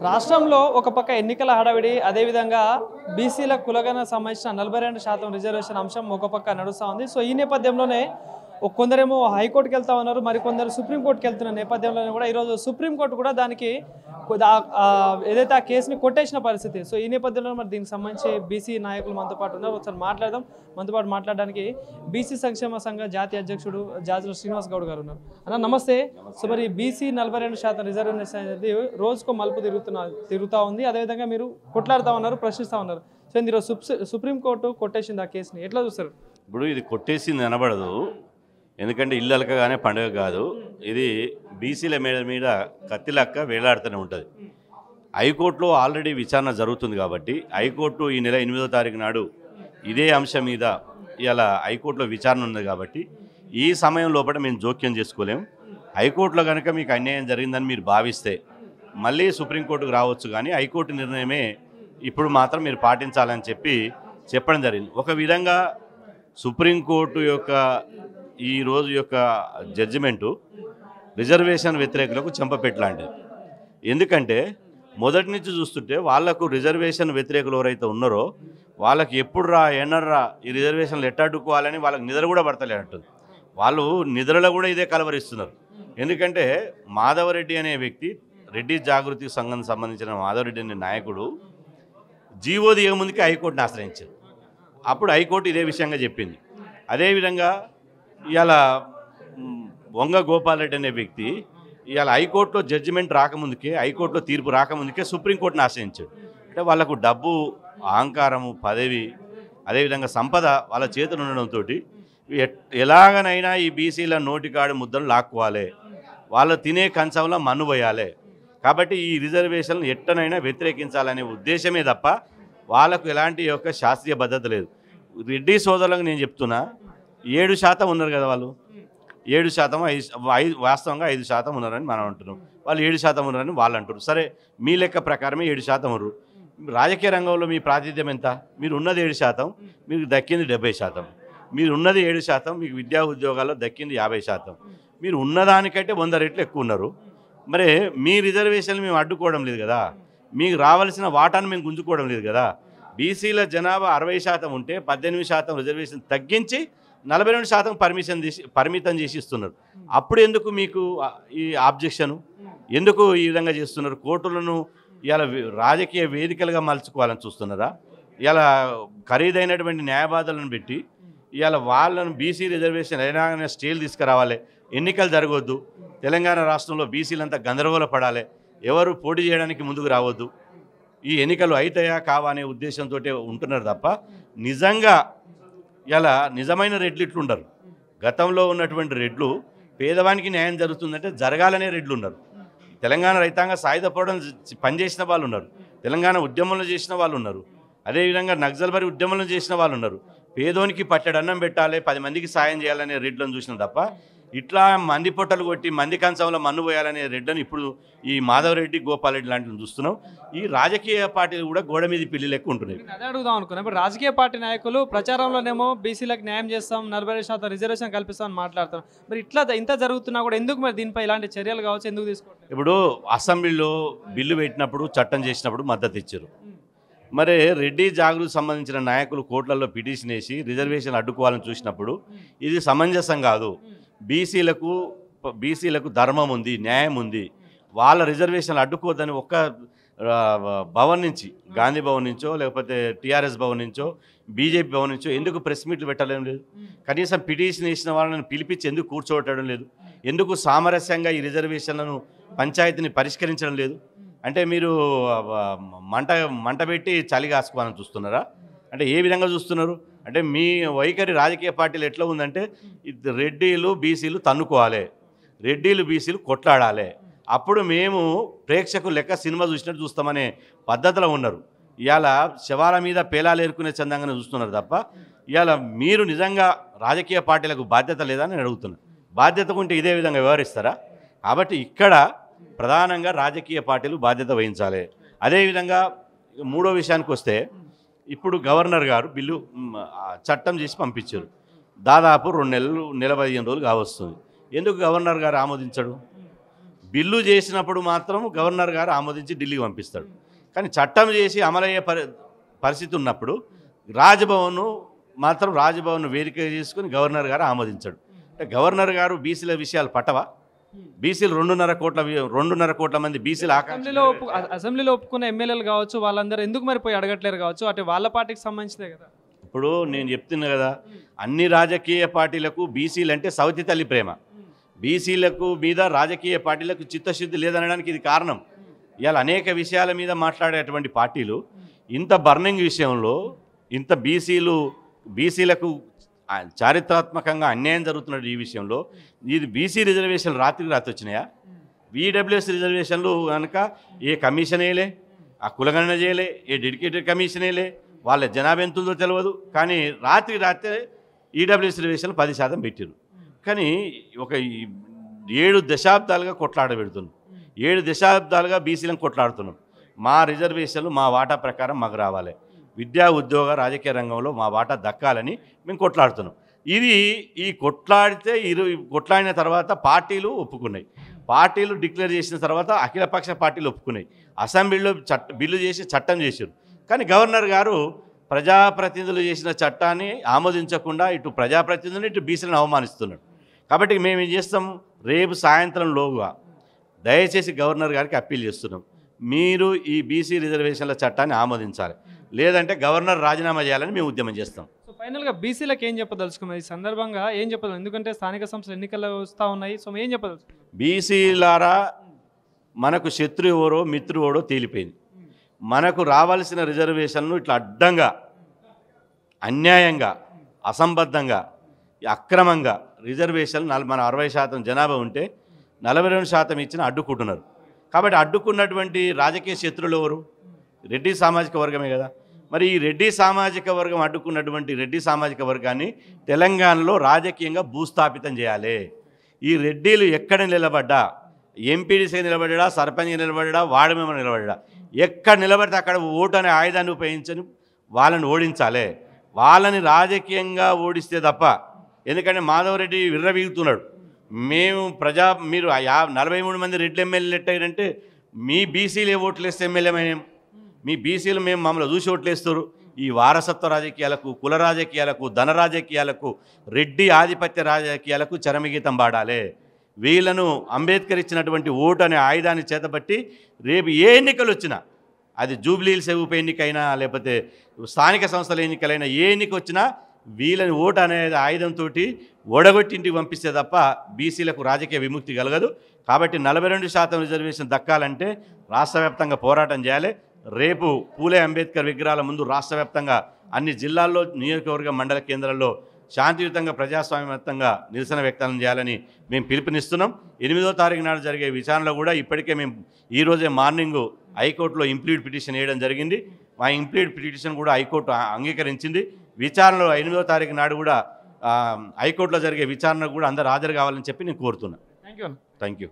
రాష్ట్రంలో ఒక పక్క ఎన్నికల హడావిడి, అదేవిధంగా బీసీల కులగణన సంబంధించిన 42% రిజర్వేషన్ అంశం ఒక పక్క నడుస్తూ ఉంది. సో ఈ నేపథ్యంలోనే కొందరేమో హైకోర్టుకి వెళ్తా ఉన్నారు, మరికొందరు సుప్రీంకోర్టుకి వెళ్తున్న నేపథ్యంలోనే కూడా ఈరోజు సుప్రీంకోర్టు కూడా దానికి ఏదైతే ఆ కేసుని కొట్టేసిన పరిస్థితి. సో ఈ నేపథ్యంలో మరి దీనికి సంబంధించి బీసీ నాయకులు మనతో పాటు ఉన్నారు. ఒకసారి మాట్లాడదాం. మనతో పాటు మాట్లాడడానికి బీసీ సంక్షేమ సంఘ జాతీయ అధ్యక్షుడు జాజుల శ్రీనివాస్ గౌడ్ గారు ఉన్నారు. అన్న నమస్తే. సో మరి బీసీ 42% రిజర్వేషన్ అనేది రోజుకో మలుపు తిరుగుతూ ఉంది. అదేవిధంగా మీరు కొట్లాడుతూ ఉన్నారు, ప్రశ్నిస్తూ ఉన్నారు. సో ఈరోజు సుప్రీంకోర్టు కొట్టేసింది ఆ కేసుని, ఎట్లా చూస్తారు? ఇప్పుడు ఇది కొట్టేసింది అనబడదు, ఎందుకంటే ఇల్లు అలకగానే పండుగ కాదు. ఇది బీసీల మీద కత్తిలక్క వేలాడుతూనే ఉంటుంది. హైకోర్టులో ఆల్రెడీ విచారణ జరుగుతుంది కాబట్టి హైకోర్టు ఈ నెల 8వ తారీఖు నాడు ఇదే అంశం మీద ఇలా హైకోర్టులో విచారణ ఉంది కాబట్టి ఈ సమయం లోపల మేము జోక్యం చేసుకోలేము. హైకోర్టులో కనుక మీకు అన్యాయం జరిగిందని మీరు భావిస్తే మళ్ళీ సుప్రీంకోర్టుకు రావచ్చు, కానీ హైకోర్టు నిర్ణయమే ఇప్పుడు మాత్రం మీరు పాటించాలని చెప్పడం జరిగింది. ఒక విధంగా సుప్రీంకోర్టు యొక్క ఈ రోజు యొక్క జడ్జిమెంటు రిజర్వేషన్ వ్యతిరేకులకు చెంపపెట్టలాంటిది. ఎందుకంటే మొదటి నుంచి చూస్తుంటే వాళ్లకు రిజర్వేషన్ వ్యతిరేకులు ఎవరైతే ఉన్నారో వాళ్ళకి ఎప్పుడు ఎన్నర్రా ఈ రిజర్వేషన్లు ఎట్టడుకోవాలని వాళ్ళకి నిద్ర కూడా పడతలేనట్టుంది. వాళ్ళు నిద్రలో కూడా ఇదే కలవరిస్తున్నారు. ఎందుకంటే మాధవరెడ్డి అనే వ్యక్తి, రెడ్డి జాగృతి సంఘం సంబంధించిన మాధవరెడ్డి అనే నాయకుడు జీవో దిగ ముందుకి హైకోర్టుని ఆశ్రయించారు. అప్పుడు హైకోర్టు ఇదే విషయంగా చెప్పింది. అదేవిధంగా ఇవాళ వంగ గోపాల్ రెడ్డి అనే వ్యక్తి ఇవాళ హైకోర్టులో జడ్జిమెంట్ రాకముందుకే, హైకోర్టులో తీర్పు రాకముందుకే సుప్రీంకోర్టుని ఆశ్రయించాడు. అంటే వాళ్ళకు డబ్బు, అహంకారము, పదవి, అదేవిధంగా సంపద వాళ్ళ చేతులు ఉండడంతో ఎలాగనైనా ఈ బీసీల నోటికాడు ముద్దలు లాక్కోవాలి, వాళ్ళు తినే కంచంలో మన్ను పోయాలి. కాబట్టి ఈ రిజర్వేషన్లు ఎట్టనైనా వ్యతిరేకించాలనే ఉద్దేశమే తప్ప వాళ్ళకు ఎలాంటి యొక్క శాస్త్రీయ భద్రత లేదు. రెడ్డి సోదరులకు నేను చెప్తున్నా, 7% ఉన్నారు కదా వాళ్ళు, 7% వాస్తవంగా 5% ఉన్నారని మనం అంటున్నాం. వాళ్ళు 7% ఉన్నారని వాళ్ళు అంటారు. సరే, మీ లెక్క ప్రకారమే 7% ఉన్నారు. రాజకీయ రంగంలో మీ ప్రాతినిధ్యం ఎంత? మీరు ఉన్నది 7%, మీకు దక్కింది 70%. మీరు ఉన్నది 7%, మీకు విద్యా ఉద్యోగాల్లో దక్కింది 50%. మీరు ఉన్నదానికంటే 100 రెట్లు ఎక్కువ ఉన్నారు. మరి మీ రిజర్వేషన్లు మేము అడ్డుకోవడం లేదు కదా, మీకు రావాల్సిన వాటాను మేము గుంజుకోవడం లేదు కదా. బీసీల జనాభా 60% ఉంటే 18% రిజర్వేషన్ తగ్గించి 42% పరిమితం చేసి ఇస్తున్నారు. అప్పుడు ఎందుకు మీకు ఈ ఆబ్జెక్షను? ఎందుకు ఈ విధంగా చేస్తున్నారు? కోర్టులను ఇలా రాజకీయ వేదికలుగా మలుచుకోవాలని చూస్తున్నారా? ఇలా ఖరీదైనటువంటి న్యాయవాదులను పెట్టి ఇవాళ వాళ్ళను బీసీ రిజర్వేషన్ అయినా స్టేలు తీసుకురావాలి, ఎన్నికలు జరగవద్దు, తెలంగాణ రాష్ట్రంలో బీసీలంతా గందరగోళ పడాలి, ఎవరు పోటీ చేయడానికి ముందుకు రావద్దు, ఈ ఎన్నికలు అవుతాయా కావా అనే ఉద్దేశంతో ఉంటున్నారు తప్ప నిజంగా ఇలా నిజమైన రెడ్లు ఇట్లుండరు. గతంలో ఉన్నటువంటి రెడ్లు పేదవానికి న్యాయం జరుగుతుందంటే జరగాలనే రెడ్లు ఉన్నారు. తెలంగాణ రైతాంగ సాయుధ పోరాటం పనిచేసిన వాళ్ళు ఉన్నారు, తెలంగాణ ఉద్యమంలో చేసిన వాళ్ళు ఉన్నారు, అదేవిధంగా నక్సల్బరీ ఉద్యమంలో చేసిన వాళ్ళు ఉన్నారు. పేదోనికి పట్టెడు అన్నం పెట్టాలి, 10 మందికి సాయం చేయాలనే రెడ్లను చూసిన తప్ప ఇట్లా మంది పొట్టలు కొట్టి మంది కంచంలో మన్ను పోయాలనే రెడ్లను ఇప్పుడు ఈ మాధవరెడ్డి, గోపాల్ రెడ్డి లాంటివి చూస్తున్నాం. ఈ రాజకీయ పార్టీలు కూడా గోడ మీద పిల్లి లెక్క ఉంటున్నాయి. అదే అడుగుదాం అనుకున్నా. ఇప్పుడు రాజకీయ పార్టీ నాయకులు ప్రచారంలోనేమో బీసీలకు న్యాయం చేస్తాం, 40% రిజర్వేషన్ కల్పిస్తాం అని మాట్లాడతాం. మరి ఇట్లా ఇంత జరుగుతున్నా కూడా ఎందుకు మరి దీనిపై ఇలాంటి చర్యలు కావచ్చు ఎందుకు తీసుకోవాలి? ఇప్పుడు అసెంబ్లీలో బిల్లు పెట్టినప్పుడు, చట్టం చేసినప్పుడు మద్దతు ఇచ్చారు. మరి రెడ్డి జాగృతి సంబంధించిన నాయకులు కోర్టులలో పిటిషన్ వేసి రిజర్వేషన్ అడ్డుకోవాలని చూసినప్పుడు ఇది సమంజసం కాదు. బీసీలకు ధర్మం ఉంది, న్యాయం ఉంది, వాళ్ళ రిజర్వేషన్లు అడ్డుకోవద్దని ఒక్క భవన్ నుంచి, గాంధీ భవన్ నుంచో లేకపోతే టీఆర్ఎస్ భవన్ నుంచో బీజేపీ భవన్ నుంచో ఎందుకు ప్రెస్ మీట్లు పెట్టలేం లేదు? కనీసం పిటిషన్ వేసిన వాళ్ళని పిలిపించి ఎందుకు కూర్చోవటం లేదు? ఎందుకు సామరస్యంగా ఈ రిజర్వేషన్లను పంచాయతీని పరిష్కరించడం లేదు? అంటే మీరు మంట పెట్టి చలి కాసుకోవాలని చూస్తున్నారా? అంటే ఏ విధంగా చూస్తున్నారు? అంటే మీ వైఖరి రాజకీయ పార్టీలు ఎట్లా ఉందంటే రెడ్డీలు బీసీలు తన్నుకోవాలి, రెడ్డీలు బీసీలు కొట్లాడాలి, అప్పుడు మేము ప్రేక్షకులు లెక్క సినిమా చూసినట్టు చూస్తామనే పద్ధతిలో ఉన్నారు. ఇవాళ శవాల మీద పేలాలు ఏరుకునే చందంగానే చూస్తున్నారు తప్ప ఇవాళ మీరు నిజంగా రాజకీయ పార్టీలకు బాధ్యత లేదని నేను అడుగుతున్నాను. బాధ్యత ఉంటే ఇదే విధంగా వ్యవహరిస్తారా? కాబట్టి ఇక్కడ ప్రధానంగా రాజకీయ పార్టీలు బాధ్యత వహించాలి. అదేవిధంగా మూడో విషయానికి వస్తే, ఇప్పుడు గవర్నర్ గారు బిల్లు చట్టం చేసి పంపించారు. దాదాపు 2 నెలలు, నెల 15 రోజులు కావస్తుంది. ఎందుకు గవర్నర్ గారు ఆమోదించడు? బిల్లు చేసినప్పుడు మాత్రం గవర్నర్ గారు ఆమోదించి ఢిల్లీకి పంపిస్తాడు. కానీ చట్టం చేసి అమలయ్యే పరిస్థితి ఉన్నప్పుడు రాజ్భవన్ వేదిక చేసుకుని గవర్నర్ గారు ఆమోదించాడు. అంటే గవర్నర్ గారు బీసీల విషయాలు పట్టవా? బీసీలు 2.5 కోట్ల మంది బీసీల అసెంబ్లీలో ఒప్పుకున్న ఎమ్మెల్యేలు కావచ్చు, వాళ్ళందరూ ఎందుకు మరి పోయి అడగట్లేరు కావచ్చు, అటు వాళ్ళ పార్టీకి సంబంధించిదే కదా. ఇప్పుడు నేను చెప్తున్నా కదా, అన్ని రాజకీయ పార్టీలకు బీసీలు అంటే సౌతి తల్లి ప్రేమ. బీసీలకు మీద రాజకీయ పార్టీలకు చిత్తశుద్ధి లేదనడానికి ఇది కారణం. ఇవాళ అనేక విషయాల మీద మాట్లాడేటువంటి పార్టీలు ఇంత బర్నింగ్ విషయంలో, ఇంత బీసీలకు చారిత్రాత్మకంగా అన్యాయం జరుగుతున్నది ఈ విషయంలో, ఇది బీసీ రిజర్వేషన్లు రాత్రికి వచ్చినాయా? ఈడబ్ల్యూఎస్ రిజర్వేషన్లు కనుక ఏ కమిషన్ వేయలే, ఆ కులగణన చేయలే, ఏ డెడికేటెడ్ కమిషన్ వేయలే, వాళ్ళ జనాభా ఎంత ఉందో తెలియదు. కానీ రాత్రి ఈడబ్ల్యూఎస్ రిజర్వేషన్లు 10% పెట్టారు. కానీ ఒక 7 దశాబ్దాలుగా కొట్లాడ పెడుతున్నాం, 7 దశాబ్దాలుగా బీసీలను కొట్లాడుతున్నాం. మా రిజర్వేషన్లు మా వాటా ప్రకారం మాకు రావాలి, విద్యా ఉద్యోగ రాజకీయ రంగంలో మా వాటా దక్కాలని మేము కొట్లాడుతున్నాం. ఈ కొట్లాడిన తర్వాత పార్టీలు ఒప్పుకున్నాయి, పార్టీలు డిక్లేర్ చేసిన తర్వాత అఖిలపక్ష పార్టీలు ఒప్పుకున్నాయి, అసెంబ్లీలో బిల్లు చేసి చట్టం చేశారు. కానీ గవర్నర్ గారు ప్రజాప్రతినిధులు చేసిన చట్టాన్ని ఆమోదించకుండా ఇటు ప్రజాప్రతినిధులను ఇటు బీసీలను అవమానిస్తున్నాడు. కాబట్టి మేము ఏం చేస్తాం, రేపు సాయంత్రంలోగా దయచేసి గవర్నర్ గారికి అప్పీల్ చేస్తున్నాం, మీరు ఈ బీసీ రిజర్వేషన్ల చట్టాన్ని ఆమోదించాలి, లేదంటే గవర్నర్ రాజీనామా చేయాలని మేము ఉద్యమం చేస్తాం. సో ఫైనల్గా బీసీలకు ఏం చెప్పదలుచుకున్నది ఈ సందర్భంగా, ఏం చెప్పదు? ఎందుకంటే స్థానిక సంస్థల ఎన్నికలు వస్తూ ఉన్నాయి. సో ఏం చెప్పదలుచుకున్నారు? బీసీలారా, మనకు శత్రు ఎవరో మిత్రు ఎవరో తేలిపోయింది. మనకు రావాల్సిన రిజర్వేషన్లు ఇట్లా అడ్డంగా, అన్యాయంగా, అసంబద్ధంగా, అక్రమంగా రిజర్వేషన్లు మన 60% జనాభా ఉంటే 42% ఇచ్చిన అడ్డుకుంటున్నారు. కాబట్టి అడ్డుకున్నటువంటి రాజకీయ శత్రులు ఎవరు? రెడ్డి సామాజిక వర్గమే కదా. మరి ఈ రెడ్డి సామాజిక వర్గం అడ్డుకున్నటువంటి రెడ్డి సామాజిక వర్గాన్ని తెలంగాణలో రాజకీయంగా భూస్థాపితం చేయాలి. ఈ రెడ్డిలు ఎక్కడ నిలబడ్డా, ఎంపీడీసీ నిలబడ్డా, సర్పంచ్ నిలబడ్డా, వార్డు మెంబర్ నిలబడ్డా, ఎక్కడ నిలబడితే అక్కడ ఓటు అనే ఆయుధాన్ని ఉపయోగించని వాళ్ళని ఓడించాలి. వాళ్ళని రాజకీయంగా ఓడిస్తే తప్ప, ఎందుకంటే మాధవరెడ్డి విర్రవీగుతున్నాడు, మీరు 43 మంది రెడ్డి ఎమ్మెల్యేలు ఎట్టారంటే మీ బీసీలే ఓట్లు వేస్తే ఎమ్మెల్యేమైనా, మీ బీసీలు మమ్మల్ని చూసి ఓట్లు వేస్తారు. ఈ వారసత్వ రాజకీయాలకు, కుల రాజకీయాలకు, ధన రాజకీయాలకు, రెడ్డి ఆధిపత్య రాజకీయాలకు చరమగీతం పాడాలి. వీళ్ళను అంబేద్కర్ ఇచ్చినటువంటి ఓటు అనే ఆయుధాన్ని చేతబట్టి రేపు ఏ ఎన్నికలు వచ్చినా, అది జూబ్లీహిల్స్ ఉప ఎన్నికైనా లేకపోతే స్థానిక సంస్థల ఎన్నికలైనా, ఏ ఎన్నిక వచ్చినా వీళ్ళని ఓటు అనే ఆయుధంతో ఓడగొట్టి ఇంటికి పంపిస్తే తప్ప బీసీలకు రాజకీయ విముక్తి కలగదు. కాబట్టి 42% రిజర్వేషన్ దక్కాలంటే రాష్ట్ర వ్యాప్తంగా పోరాటం చేయాలి. రేపు పూలే అంబేద్కర్ విగ్రహాల ముందు రాష్ట్ర వ్యాప్తంగా అన్ని జిల్లాల్లో, నియోజకవర్గ మండల కేంద్రాల్లో శాంతియుతంగా ప్రజాస్వామ్యయుతంగా నిరసన వ్యక్తం చేయాలని మేము పిలుపునిస్తున్నాం. 8వ తారీఖు నాడు జరిగే విచారణలో కూడా ఇప్పటికే మేము ఈరోజే మార్నింగ్ హైకోర్టులో ఇంప్లీడ్ పిటిషన్ వేయడం జరిగింది. మా ఇంప్లీడ్ పిటిషన్ కూడా హైకోర్టు అంగీకరించింది. విచారణలో 8వ తారీఖు నాడు కూడా హైకోర్టులో జరిగే విచారణకు కూడా అందరూ హాజరు కావాలని చెప్పి నేను కోరుతున్నాను. Thank you.